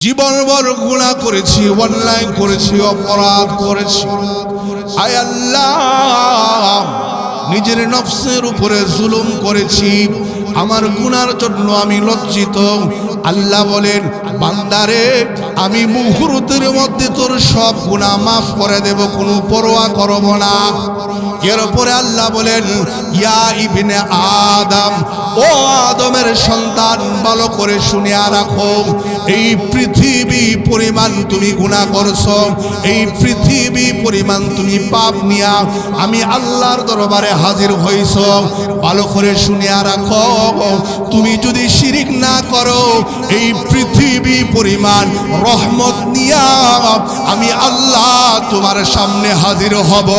জীবনভর গুনাহ করেছি, অন্যায় করেছি, অপরাধ করেছি। আয় আল্লাহ, নিজের নফসের উপরে জুলুম করেছি, আমার গুনার জন্য আমি লজ্জিত। আল্লাহ বলেন, বান্দারে আমি মুহূর্তের মধ্যে তোর সব গুনাহ মাফ করে দেব, কোনো পরোয়া করব না। এরপরে আল্লাহ বলেন, ইয়া ইবনে আদম, ও আদমের সন্তান, ভালো করে শুনিয়া রাখো, এই পৃথিবী পরিমাণ তুমি গুনাহ করছো, এই পৃথিবী পরিমাণ তুমি পাপ নিয়া আমি আল্লাহর দরবারে হাজির হইছো। ভালো করে শুনিয়া রাখো, তুমি যদি শিরিক না করো, এই পৃথিবী পরিমাণ রহমত নিয়া আমি আল্লাহ তোমার সামনে হাজির হব।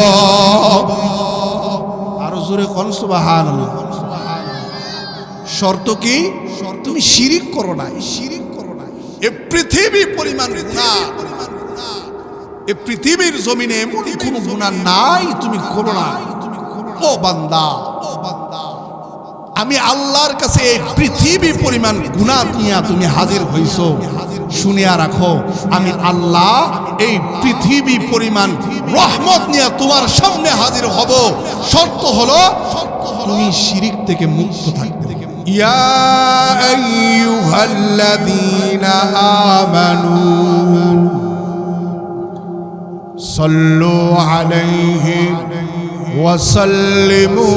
আরো জোরে কোন সুবহানাল্লাহ। শর্ত কি? তুমি শিরিক করো না, শিরিক করো না। এই পৃথিবী পরিমাণ গুনাহ, এই পৃথিবীর জমিনে এমন কোন গুনাহ নাই তুমি করো না। ও বান্দা, আমি আল্লাহর কাছে এই পৃথিবী পরিমাণ গুনাহ নিয়ে তুমি হাজির হইছো। শুনিয়া রাখো, আমি আল্লাহ এই পৃথিবী পরিমাণ রহমত নিয়ে তোমার সামনে হাজির হব। শর্ত হলো তুমি শিরিক থেকে মুক্ত থাকবে। ইয়া আইয়ুহাল্লাযীনা আমানু সাল্লু আলাইহি ওয়া সাল্লিমু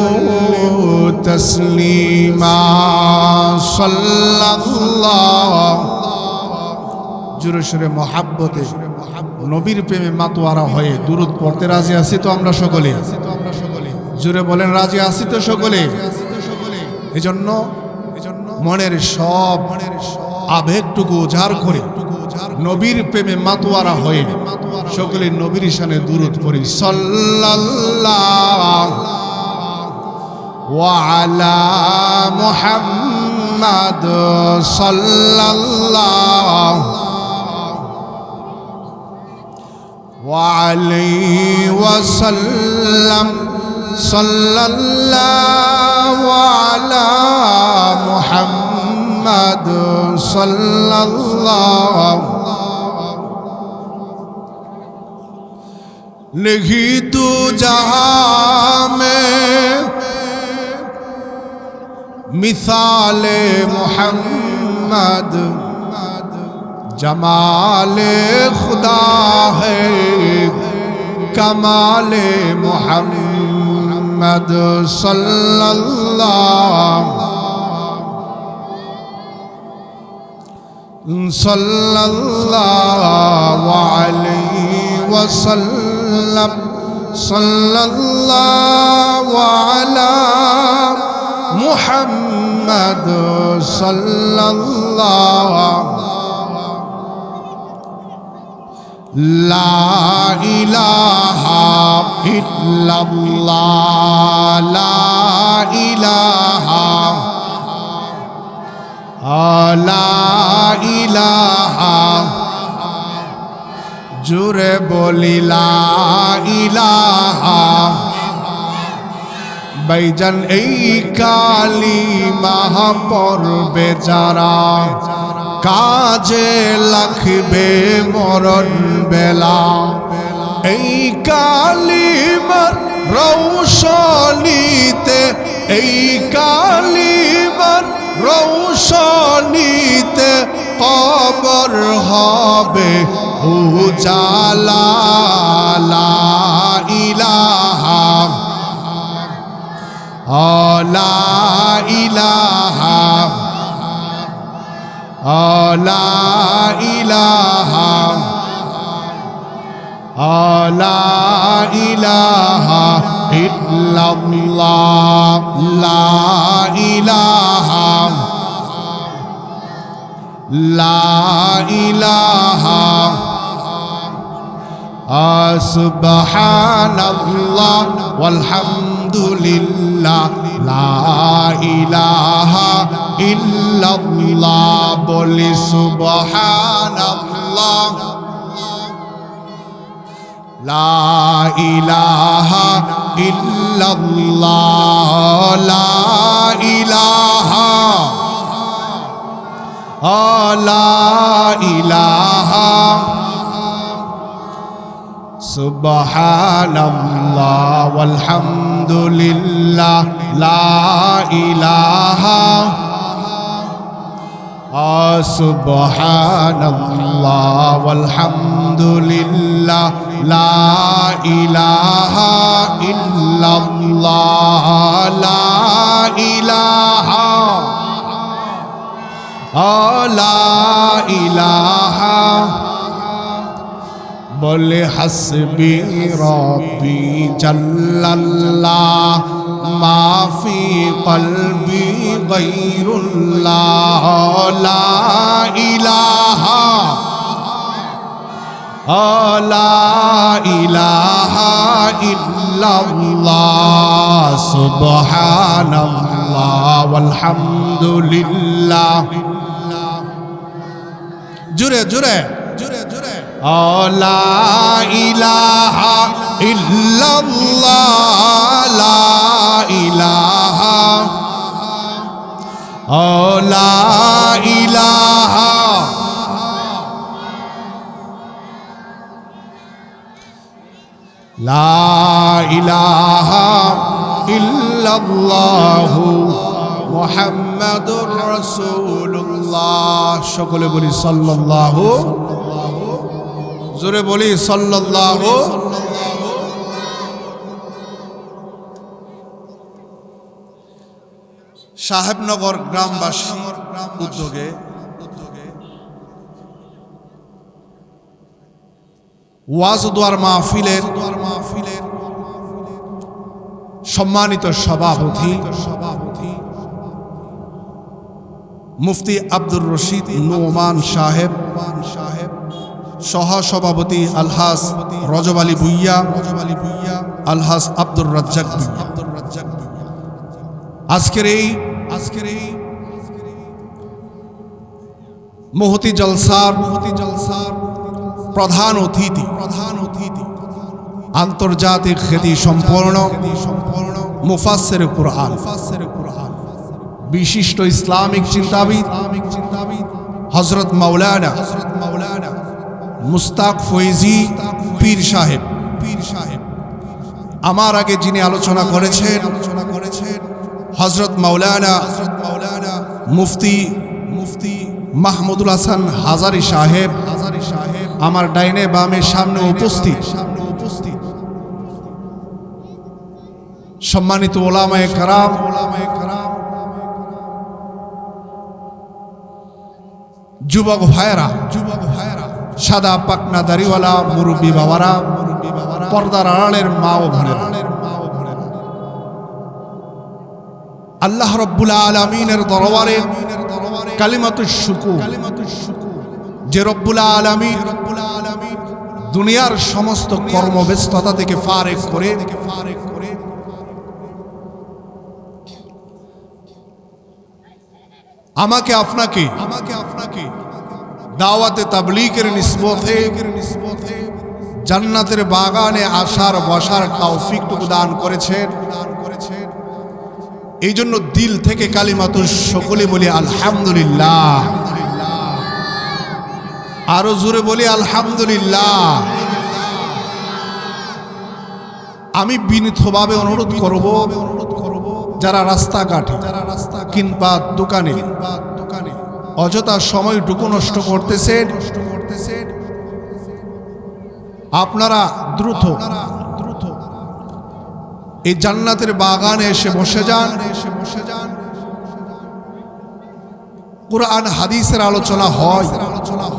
তাসলিমা। সাল্লাল্লাহু, জোরে সোরে মহাব্বতে নবীর প্রেমে মাতোয়ারা হয়ে দুরূদ পড়তে রাজি আছি তো আমরা সকলে? জোরে বলেন, রাজি আছি তো সকলে? এজন্য মনের সব আবেগটুকু উজাড় করে নবীর প্রেমে মাতোয়ারা হয়ে সকলে নবীর শানে দুরূদ পড়ি। সাল্লাল্লাহু ওয়া আলা মুহাম্মাদ সাল্লাল্লাহু ওয়া আলাইহি ওয়া সাল্লাম। সাল্লাল্লাহু আলা মুহাম্মাদ সাল্লাল্লাহু। नहीं तू जहां में मिसाले मोहम्मद, जमाले खुदा है कमाले मोहम्मद सल्लल्लाहु अलैहि वसल्लम। सल्लल्लाहु अला मुहम्मद सल्लल्लाहु। ला इलाहा इल्लल्लाह, ला इलाहा, ला इलाहा, জোরে বলি লা ইলাহা। ভাইজান এই কালিমা পড়বে যারা, কাজে লাগবে মরণ বেলা। এই কালিমার রৌশনীতে, এই কালিমার রৌশনীতে কবর হবে উজালা। লা ইলাহা, লা ইলাহা, লা ইলাহা, লা ইলাহা ইল্লাল্লাহ, লা ইলাহা, লা ইলাহা। সুবহানাল্লাহ ওয়ালহামদুলিল্লাহ, লা ইলাহা ইল্লাল্লাহ। বলি সুবহানাল্লাহ, লা ইলাহা ইল্লাল্লাহ, লা ইলাহা লা ইলাহা সুবহানাল্লাহ ওয়ালহামদুলিল্লাহ লা ইলাহা সুবহানাল্লাহ ওয়ালহামদুলিল্লাহ লা ইলাহা ইল্লাল্লাহ লা ইলাহা লা ইলাহা বলে হাসবি রব্বি জাল্লাল্লাহ মাফি কলবি গায়রুল্লাহ লা ইলাহা লা ইলাহা ইল্লাল্লাহ সুবহানাল্লাহ ওয়ালহামদুলিল্লাহ জোরে জোরে জোরে জোরে লা ইলাহা ইল্লাল্লাহ লা ইলাহা লা ইলাহা লা ইলাহা ইল্লাল্লাহু মুহাম্মাদুর রাসূলুল্লাহ সকলে বলি সাল্লাল্লাহু জোরে বলি সাল্লাল্লাহু সাহেবনগর গ্রামবাসী উদ্যোগে ওয়াজ দোয়ার মাহফিলের সম্মানিত সভাপতি মুফতি আব্দুর রশিদ নোমান সাহেব সহ সভাপতি আলহাজ রজব আলী ভুইয়া আলহাজ আব্দুর রাজ্জাক আজকের এই মহতি জলসার প্রধান অতিথি আন্তর্জাতিক খ্যাতি সম্পন্ন মুফাসসির কুরআন বিশিষ্ট ইসলামিক চিন্তাবিদ হযরত মাওলানা মুস্তাক ফৈজি পীর সাহেব আমার আগে যিনি আলোচনা করেছেন হযরত মাওলানা মুফতি মাহমুদুল হাসান হাজারি সাহেব আমার ডাইনে বামে সামনে উপস্থিত সম্মানিত ওলামায়ে কেরাম যুবক ভাইরা সাদা পাকনা দাড়িওয়ালা মুরব্বী বাবারা পর্দার আড়ালের মা ও বোনেরা আল্লাহ রাব্বুল আলামিনের দরবারে কালিমাতুশ শুকুর যে রব্বুল আলামিন দুনিয়ার সমস্ত কর্মব্যস্ততা থেকে ফারেক করে আমাকে আপনাকে দাওয়াতে তাবলীগের নিসবতে জান্নাতের বাগানে আসার বসার তৌফিকটুকু দান করেছেন। এই জন্য দিল থেকে কালিমাতুশ সকলে বলি আলহামদুলিল্লাহ, আরো জোরে বলি আলহামদুলিল্লাহ। আমি বিনীতভাবে অনুরোধ করব যারা রাস্তাঘাটে কিংবা দোকানে অযথা সময়টুকু নষ্ট করতেছেন, আপনারা দ্রুত এই জান্নাতের বাগানে এসে বসে যান। কুরআন হাদিসের আলোচনা হয়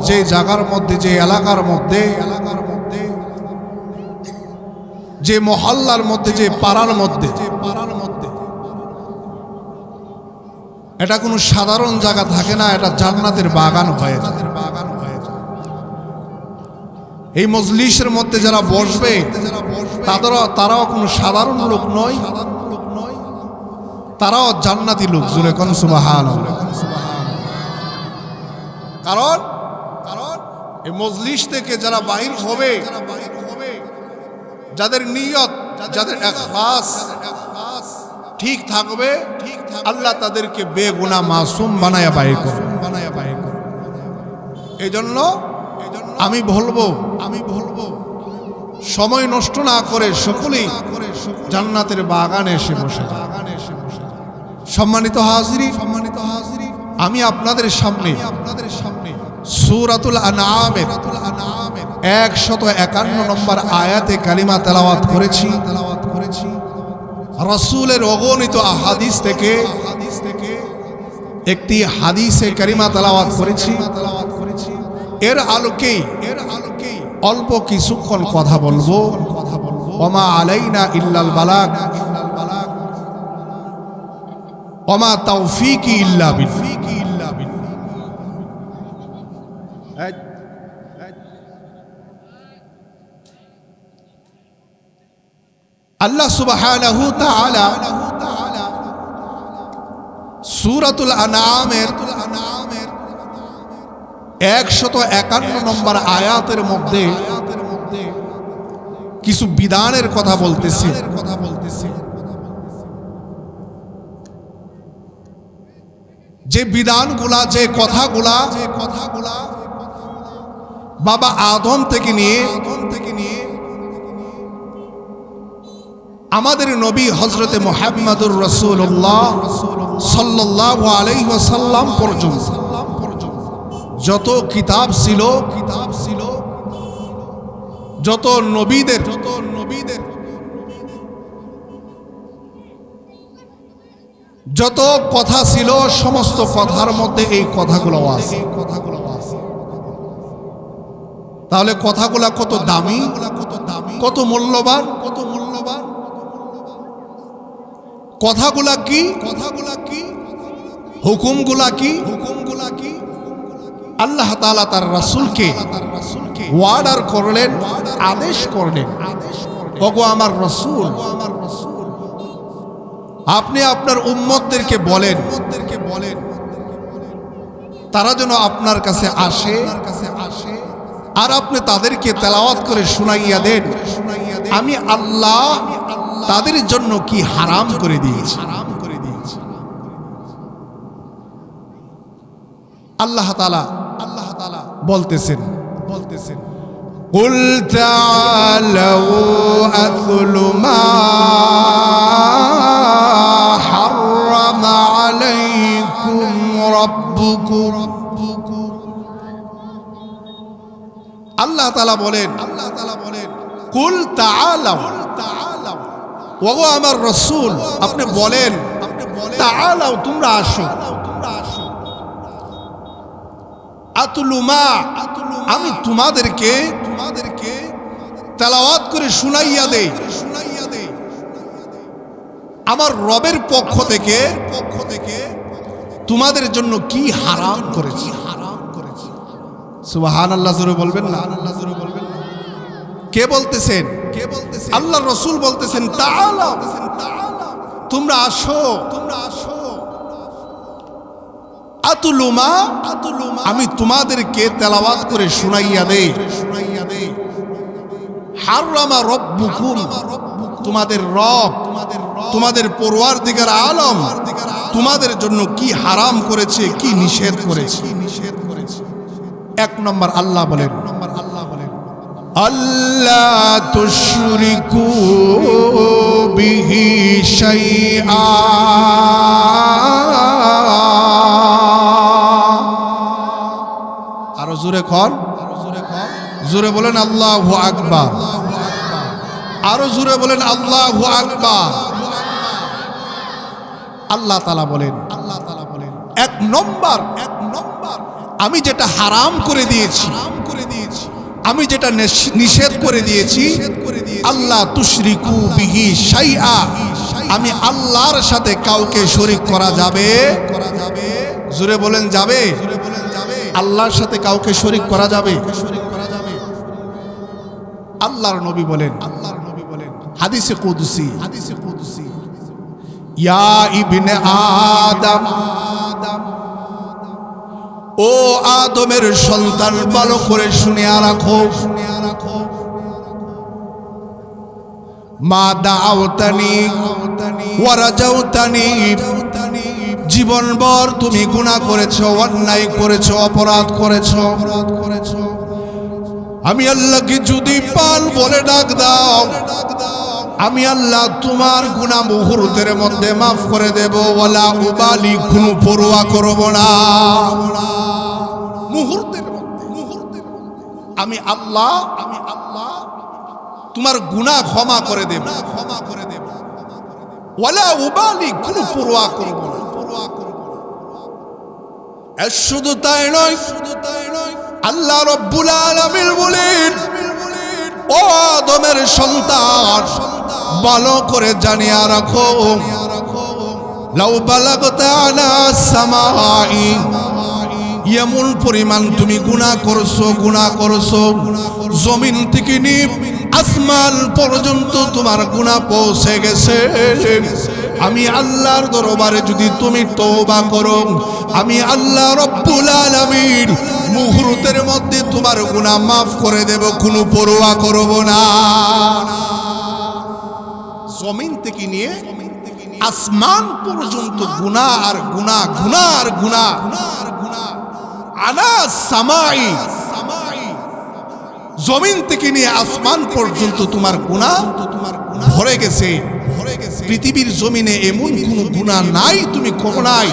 যে জায়গার মধ্যে, যে এলাকার মধ্যে, যে মহল্লার মধ্যে, যে পাড়ার মধ্যে, এটা কোনো সাধারণ জায়গা থাকে না, এটা জান্নাতের বাগান হয়ে যায়। এই মজলিসের মধ্যে যারা বসবে তারাও কোনো সাধারণ লোক নয়, তারাও জান্নাতি লোক। জোরে কোন সুবহানাল্লাহ। কারণ এই মজলিস থেকে যারা বাহির হবে, যাদের নিয়ত, যাদের ইখলাস ঠিক থাকবে, আল্লাহ তাদেরকে বেগুনাহ মাসুম বানায়া বাহির করবে। এজন্য আমি বলবো সময় নষ্ট না করে সকলেই জান্নাতের বাগানে এসে বসে যান। সম্মানিত হাজিরিন, আমি আপনাদের সামনে সূরাতুল আনআমের 151 নম্বর আয়াতে কালিমা তেলাওয়াত করেছি। রাসূলের অগণিত আহাদিস থেকে একটি হাদিসে কারিমা তেলাওয়াত করেছি। এর আলোকেই অল্প কিছুক্ষণ কথা বলবো। ওমা আলাইনা ইল্লাল বালাগ ওমা তাওফীকি ইল্লা বিল্লাহ। আল্লাহ সুবহানাহু তাআলা সূরাতুল আনআমের 151 নম্বর আয়াতের মধ্যে কিছু বিধানের কথা বলতেছে। যে বিধানগুলা, যে কথাগুলা বাবা আদম থেকে নিয়ে আমাদের নবী হযরতে মুহাম্মদুর রাসূলুল্লাহ সাল্লাল্লাহু আলাইহি ওয়াসাল্লাম পর্যন্ত যত কিতাব ছিল, যত নবীদের যত কথা ছিল, সমস্ত কথার মধ্যে এই কথাগুলো আছে। তাহলে কথাগুলা কত দামি, কত মূল্যবান। কথাগুলা কি, হুকুমগুলা কি। আল্লাহ তাআলা তার রাসূলকে ওয়ার্ডার করলেন, আদেশ করলেন, ওগো আমার রাসূল, আপনি আপনার উম্মতদেরকে বলেন তারা যেন আপনার কাছে আসে, আর আপনি তাদেরকে তেলাওয়াত করে শুনাইয়া দেন আমি আল্লাহ তাদের জন্য কি হারাম করে দিয়েছি। আল্লাহ তাআলা বলতেছেন কুল তাআলাউ আতলু মা হারামা আলাইকুম রাব্বুকুম। আল্লাহ তাআলা বলেন কুল তাআলাউ, ওগো আমার রাসূল আপনি বলেন তাআলাউ, তোমরা আসো। আতলু মা, আমি তোমাদেরকে তেলাওয়াত করে শুনাইয়া দেই আমার রবের পক্ষ থেকে তোমাদের জন্য কি হারাম করেছি। সুবহানাল্লাহ, জোরে বলবেন না? কে বলতেছেন? আল্লাহর রাসূল বলতেছেন তাআলা, তোমরা আসো। আতলু মা, আমি তোমাদেরকে তেলাওয়াত করে শুনাইয়া দেই হারামা রাব্বুকুম, তোমাদের রব, তোমাদের পরওয়ারদিগার আলম তোমাদের জন্য কি হারাম করেছে, কি নিষেধ করেছে। 1 নম্বর আল্লাহ বলেন আল্লাহ তুশরিকু বিহি শাইআ। আরো জোরে কর, জোরে বলেন আল্লাহু আকবার। আরো জোরে বলেন আল্লাহু আকবার। আল্লাহ তাআলা বলেন 1 নম্বর আমি যেটা হারাম করে দিয়েছি, আমি যেটা নিষেধ করে দিয়েছি, আল্লাহ তুশরিকু বিহি শাইআ, আমি আল্লাহর সাথে কাউকে শরীক করা যাবে। জোরে বলেন যাবে। আল্লাহর সাথে কাউকে শরীক করা যাবে। আল্লাহর নবী বলেন হাদিসে কুদসি, ইয়া ইবনে আদম, ও আদমের সন্তান ভালো করে শুনিয়া রাখো, মা দাআওতানি ওয়া রাজাউতানি, জীবনভর তুমি গুনাহ করেছো, অন্যায় করেছো, অপরাধ করেছো। আমি আল্লাহকে যদি পাল বলে ডাক দাও, আমি আল্লাহ তোমার গুনাহ মুহূর্তের মধ্যে মাফ করে দেব। ওয়ালা উবালি, কোনো পরোয়া করব না। মুহূর্তের মধ্যে আমি আল্লাহ তোমার গুনাহ ক্ষমা করে দেব। ওয়ালা উবালি, কোনো পরোয়া করব না। শুধু তাই নয়, আল্লাহ রাব্বুল আলামিন বলেন, ও আদমের সন্তান, ভালো করে জানিয়া রাখো, লাউ বালাগতা আলা সামাই, এমন পরিমাণ তুমি গুনাহ করছো, জমিন থেকে নিয়ে আসমান পর্যন্ত তোমার গুনাহ পৌঁছে গেছে। আমি আল্লাহর দরবারে যদি তুমি তওবা করো, আমি আল্লাহ রাব্বুল আলামিন মুহূর্তের মধ্যে তোমার গুনাহ মাফ করে দেব, কোনো পরোয়া করব না। জমিন থেকে নিয়ে আসমান পর্যন্ত গুনাহ আর গুনাহ, আনা সামাই, জমিন থেকে নিয়ে আসমান পর্যন্ত তোমার গুনাহ ভরে গেছে। পৃথিবীর জমিনে এমন কোন গুনাহ নাই তুমি করো নাই।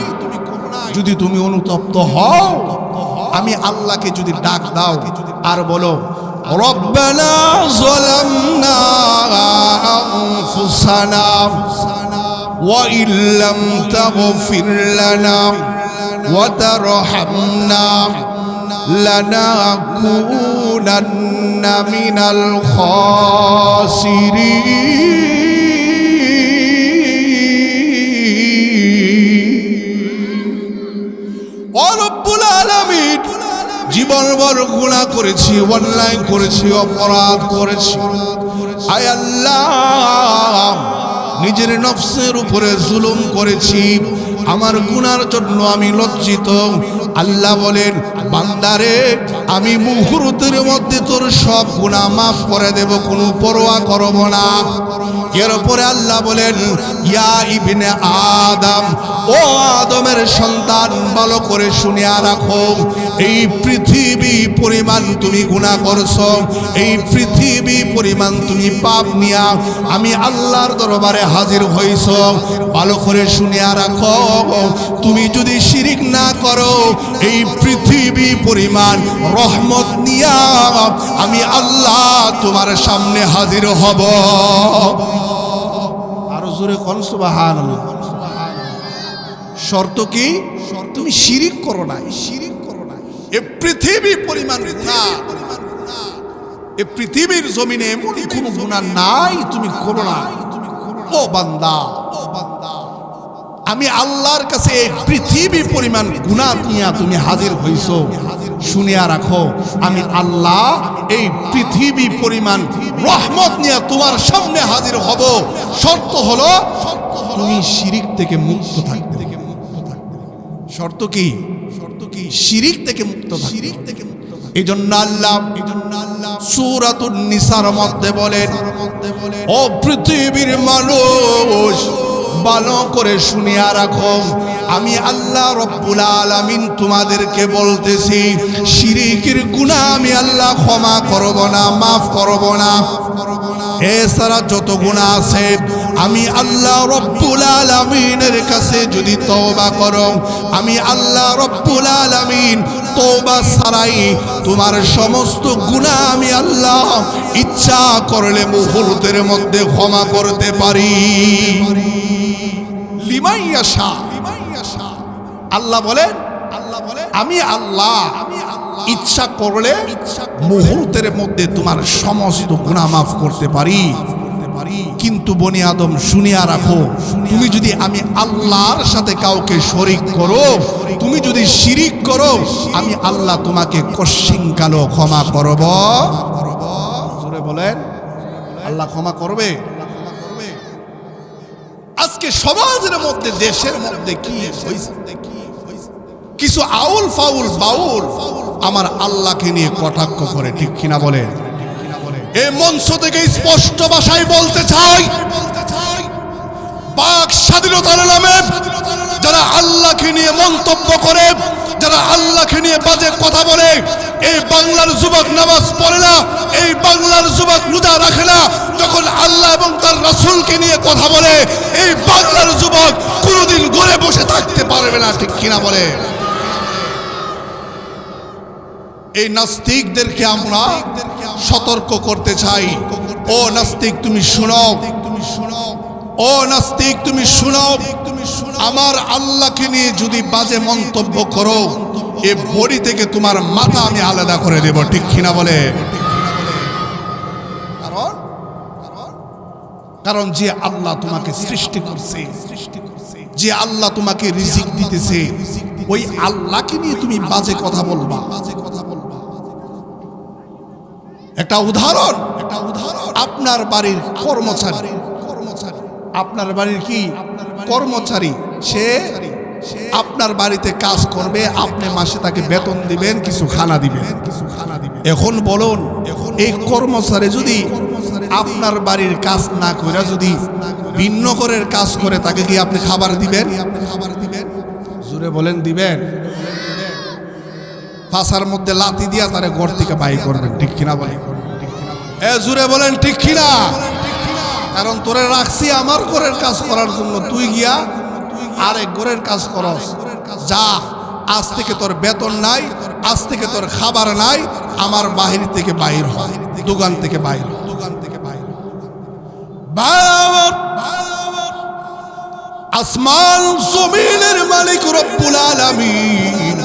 যদি তুমি অনুতপ্ত হও, আমি আল্লাহকে যদি ডাক দাও আর বলো, রব্বানা যালামনা আনফুসানা ওয়া ইল্লাম তাগফির লানা ওয়া তারহামনা লানাকুনান্না মিনাল খাসিরিন। ও রব্বুল আলামিন, জীবনভর গুনাহ করেছি, অন্যায় করেছি, অপরাধ করেছি। আয় আল্লাহ, নিজের নফসের উপরে জুলুম করেছি, আমার গুনার জন্য আমি লজ্জিত। আল্লাহ বলেন, বান্দারে, আমি মুহূর্তের মধ্যে তোর সব গুনাহ মাফ করে দেব, কোনো পরোয়া করব না। এরপরে আল্লাহ বলেন, ইয়া ইবনে আদম, ও আদমের সন্তান, ভালো করে শুনিয়া রাখো, এই পৃথিবী পরিমাণ তুমি গুনাহ করছো, এই পৃথিবী পরিমাণ তুমি পাপ নিয়া আমি আল্লাহর দরবারে হাজির হইছো। ভালো করে শুনিয়া রাখো, তুমি যদি শিরিক না করো, এই পৃথিবী পরিমাণ রহমত নিয়া আমি আল্লাহ তোমার সামনে হাজির হব। আরো জোরে কোন সুবহানাল্লাহ। শর্ত কি? তুমি শিরিক করো না। এই পৃথিবী পরিমাণ গুনাহ, এই পৃথিবীর জমিনে এমন কোনো গুনাহ নাই তুমি করো না। ও বান্দা, আমি আল্লাহর কাছে এই পৃথিবী পরিমাণ গুনাহ নিয়ে তুমি হাজির হইছো। শুনিয়া রাখো, আমি আল্লাহ এই পৃথিবী পরিমাণ রহমত নিয়ে তোমার সামনে হাজির হব। শর্ত হলো তুমি শিরিক থেকে মুক্ত থাকবে। শর্ত কি? শিরিক থেকে মুক্ত থাকবে। এই জন্য আল্লাহ সূরাতুন নিসার মধ্যে বলেন, ও পৃথিবীর মানুষ, ভালো করে শুনিয়া রাখো, আমি আল্লাহ রব্বুল আলামিন তোমাদেরকে বলতেছি, শিরিকের গুনাহ আমি আল্লাহ ক্ষমা করব না, মাফ করব না। এছাড়া যত গুনাহ আছে, আমি আল্লাহ রব্বুল আলামিনের কাছে যদি তওবা করো, আমি আল্লাহ রব্বুল আলামিন তওবা ছাড়াই তোমার সমস্ত গুনাহ আমি আল্লাহ ইচ্ছা করলে মুহূর্তের মধ্যে ক্ষমা করতে পারি। লিমাইয়াশা, আল্লাহ বলেন, আমি আল্লাহ ইচ্ছা করলে মুহূর্তের মধ্যে তোমার সমস্ত গুনাহ মাফ করতে পারি। কিন্তু বনি আদম, শুনিয়া রাখো, তুমি যদি আমি আল্লাহর সাথে কাউকে শরীক করো, তুমি যদি শিরিক করো, আমি আল্লাহ তোমাকে কশিনকালো ক্ষমা করব। জোরে বলেন, আল্লাহ ক্ষমা করবে। আজকে সমাজের মধ্যে, দেশের মধ্যে কি হইছে, কিছু আউল ফাউল বাউল আমার আল্লাহকে নিয়ে কটাক্ষ করে, ঠিক কিনা বলে? এই মঞ্চ থেকে স্পষ্ট ভাষায় বলতে চাই, বাক স্বাধীনতার নামে যারা আল্লাহকে নিয়ে মন্তব্য করে, যারা আল্লাহকে নিয়ে বাজে কথা বলে, এই বাংলার যুবক নামাজ পড়ে না, এই বাংলার যুবক রোজা রাখে না, যখন আল্লাহ এবং তার রাসূলকে নিয়ে কথা বলে, এই বাংলার যুবক কোনোদিন ঘরে বসে থাকতে পারবে না। ঠিক কিনা বলে? এই নাস্তিকদেরকে আমরা সতর্ক করতে চাই। ও নাস্তিক তুমি শুনো, ও নাস্তিক তুমি শুনো, আমার আল্লাহকে নিয়ে যদি বাজে মন্তব্য করো, এই বডি থেকে তোমার মাথা আমি আলাদা করে দেব। ঠিক কিনা বলে? কারণ যে আল্লাহ তোমাকে সৃষ্টি করছে, যে আল্লাহ তোমাকে রিজিক দিতেছে, ওই আল্লাহকে নিয়ে তুমি বাজে কথা বলবা। একটা উদাহরণ, আপনার বাড়ির কর্মচারী, আপনার বাড়ির কি কর্মচারী, সে আপনার বাড়িতে কাজ করবে, আপনি মাসে তাকে বেতন দিবেন, কিছু খানা দিবেন। এখন বলুন, এই কর্মচারী যদি আপনার বাড়ির কাজ না করে যদি ভিন্ন ঘরের কাজ করে, তাকে কি আপনি খাবার দিবেন? জোরে বলেন, দিবেন? পাশার মধ্যে লাথি দিয়া তারে ঘর থেকে বাইর করবেন। ঠিক কিনা বলে? জোরে বলেন ঠিক কিনা? কারণ তোরে রাখছি আমার ঘরের কাজ করার জন্য, তুই গিয়া আরেক ঘরের কাজ করস। যা, আজ থেকে তোর বেতন নাই, আজ থেকে তোর খাবার নাই, আমার বাহির থেকে বাইর হয়, দোকান থেকে বাইর, দোকান থেকে বাইর। আসমান জমিনের মালিক রব্বুল আলামিন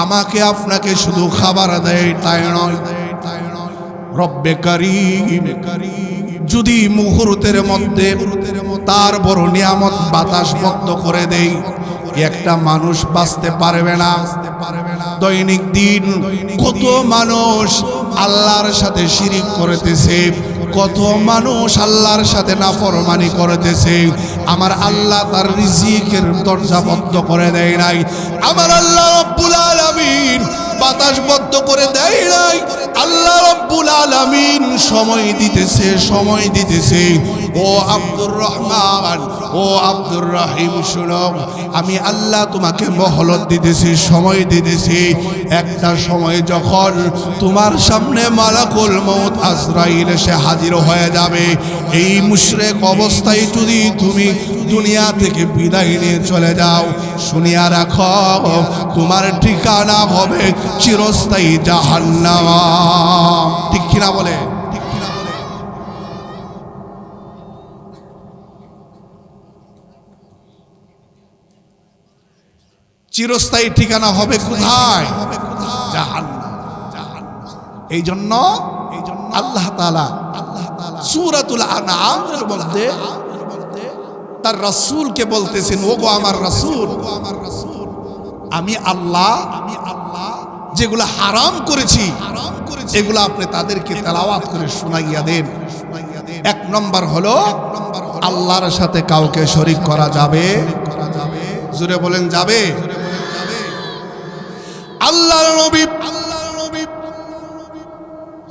আমাকে আপনাকে শুধু খাবার দেয় তাই নয়, রব্বে কারীম যদি মুহূর্তের মধ্যে তার বড় নিয়ামত বাতাস বন্ধ করে দেই, একটা মানুষ বাঁচতে পারবে না। দৈনিক দিন কত মানুষ আল্লাহর সাথে শিরিক করতেছে, কত মানুষ আল্লাহর সাথে নাফরমানি করতেছে। আমার আল্লাহ তার রিজিকের দরজা বন্ধ করে দেয় নাই। আমার আল্লাহ রব্বুল আলামিন বাতাস বন্ধ করে দেয় নাই। আল্লাহ রব্বুল আলামিন সময় দিতেছে, সময় দিতেছে। ও আব্দুর রহমান, ও আব্দুর রহিম, শুনো, আমি আল্লাহ তোমাকে মহলত দিতেছি, সময় দিতেছি। একটা সময় যখন তোমার সামনে মালাকুল মউত আজরাইল এসে হাজির হয়ে যাবে, এই মুশরিক অবস্থায় যদি তুমি দুনিয়া থেকে বিদায় নিয়ে চলে যাও, শুনিয়া রাখো, তোমার ঠিকানা হবে চিরস্থায়ী জাহান্নাম। ঠিক কিনা বলে? চিরস্থায়ী ঠিকানা হবে কোথায়? জাহান্নাম। এই জন্য আল্লাহ তাআলা সূরাতুল আনআমের মধ্যে তার রাসূলকে বলতেছেন, ওগো আমার রাসূল, আমি আল্লাহ যেগুলো হারাম করেছি এগুলো আপনি তাদেরকে তেলাওয়াত করে শোনাইয়া দেন। এক নম্বর হলো আল্লাহর সাথে কাউকে শরীক করা যাবে। জোরে বলেন, যাবে? আল্লাহর নবী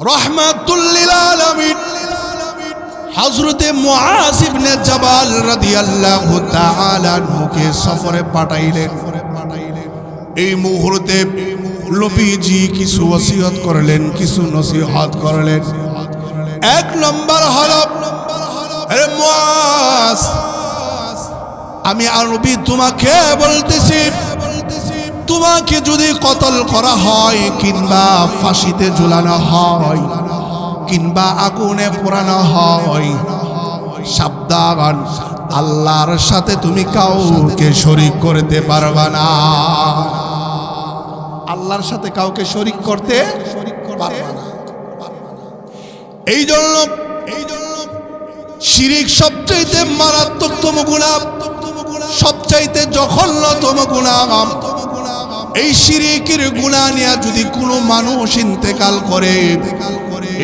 রাহমাতুল লিল আলামিন হযরতে মুআজ ইবনে জাবাল রাদিয়াল্লাহু তাআলা আনহুকে সফরে পাঠাইলেন। এই মুহূর্তে নবীজি কিছু ওসিয়ত করলেন, কিছু নসিহত করলেন। এক নম্বর হলো, আরে মুআজ, আমি নবী তোমাকে বলতেছি, তোমাকে যদি কতল করা হয়, কিংবা ফাঁসিতে ঝুলানো হয়, কিংবা আগুনে পোড়ানো হয়, সাবধান, আল্লাহর সাথে তুমি কাউকে শরীক করতে পারবা না। আল্লাহর সাথে কাউকে শরীক করতে পারবা না। এই জন্য শিরিক সবচাইতে মারাত্মকতম গুনাহ, সবচাইতে জঘন্যতম গুনাহ। এই শিরিকের গুনাহ নিয়ে যদি কোনো মানুষ ইন্তেকাল করে,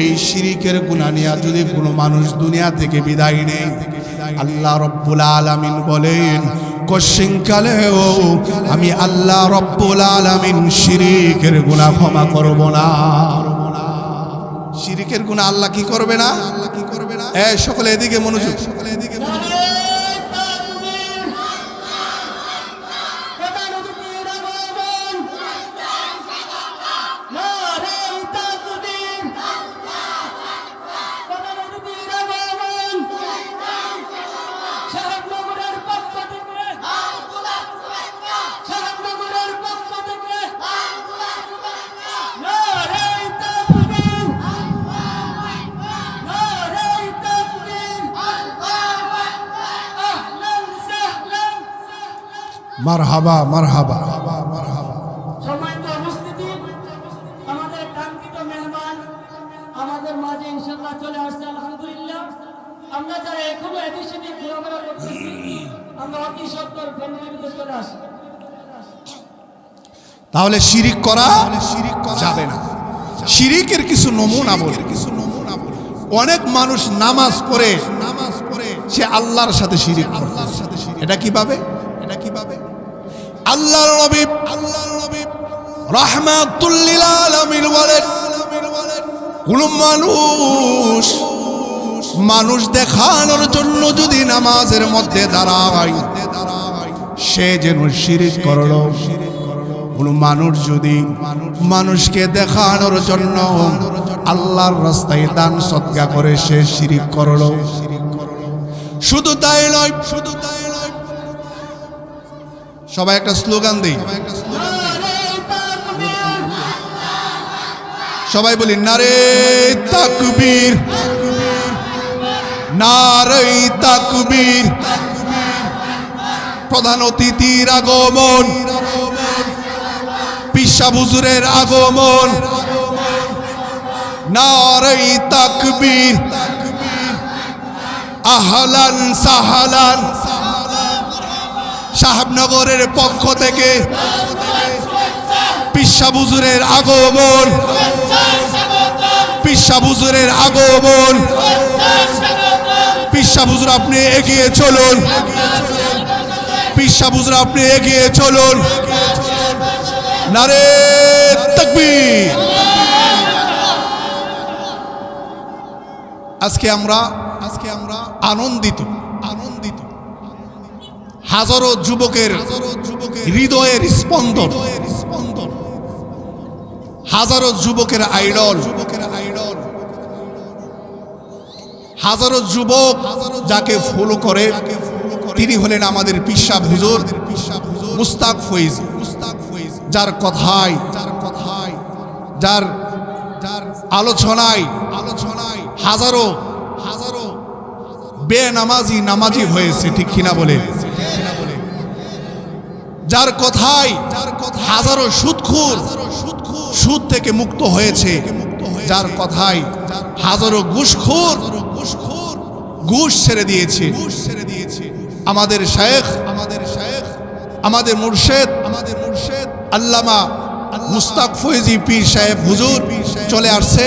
এই শিরিকের গুনাহ নিয়ে যদি কোনো মানুষ দুনিয়া থেকে বিদায় নেয়, আল্লাহ রব্বুল আলামিন বলেন, কশিনকালেও আমি আল্লাহ রব্বুল আলামিন শিরিকের গুনাহ ক্ষমা করব না। শিরিকের গুনাহ আল্লাহ কি করবে না? সকলে এদিকে মনোযোগ। মারহাবা মারহাবা। সম্মানিত উপস্থিতি, আমাদের কাঙ্ক্ষিত মেহমান আমাদের মাঝে ইনশাআল্লাহ চলে আসছে, আলহামদুলিল্লাহ। আমরা যারা এখনো এদের সাথে ঘোরাফেরা করতেছি, আমরা অতি সত্তর ফ্যামিলির ভিতরে চলে আসি। তাহলে শিরিক করা যাবে না। শিরিকের কিছু নমুনা বলি। অনেক মানুষ নামাজ পড়ে সে আল্লাহর সাথে শিরিক করতেছে। এটা কিভাবে? আল্লাহর নবী রাহমাতুল লিল আলামিন বলেন, কোন মানুষ দেখানোর জন্য যদি নামাজের মধ্যে দাঁড়ায় সে যেন শিরিক করলো। কোন মানুষ যদি মানুষকে দেখানোর জন্য আল্লাহর রাস্তায় দান সদকা করে সে শিরিক করলো। শুধু তাই নয়, সবাই একটা স্লোগান দেই, সবাই বলি নারে তাকবীর, নারে তাকবীর। প্রধান অতিথির আগমন, পিসা হুজুরের আগমন, নারে তাকবীর, আহলান সাহলান। সাহেবনগরের পক্ষ থেকে পিসা হুজুরের আগমন, পিসা হুজুরের আগমন। পিসা হুজুর আপনি এগিয়ে চলুন, পিসা হুজুর আপনি এগিয়ে চলুন। নারে তাকবীর। আজকে আমরা আনন্দিত। হাজারো যুবকের হৃদয়ের স্পন্দন, হাজারো যুবকের আইডল, হাজারো যুবক যাকে ফলো করে তিনি হলেন আমাদের পিসা হুজুর মুস্তাক ফয়েজ, যার কথায় যার আলোচনায় হাজারো নামাজি হয়েছে, ঠিক কিনা বলে? যার কথায় হাজারো সুদখোর সুদ থেকে মুক্ত হয়েছে, যার কথায় হাজারো ঘুষখোর ঘুষ ছেড়ে দিয়েছে। আমাদের শায়েখ, আমাদের মুর্শেদ আল্লামা মুস্তাক ফয়েজি পীর সাহেব হুজুর চলে আসছে।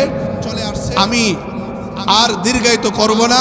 আমি আর দীর্ঘায়িত করব না।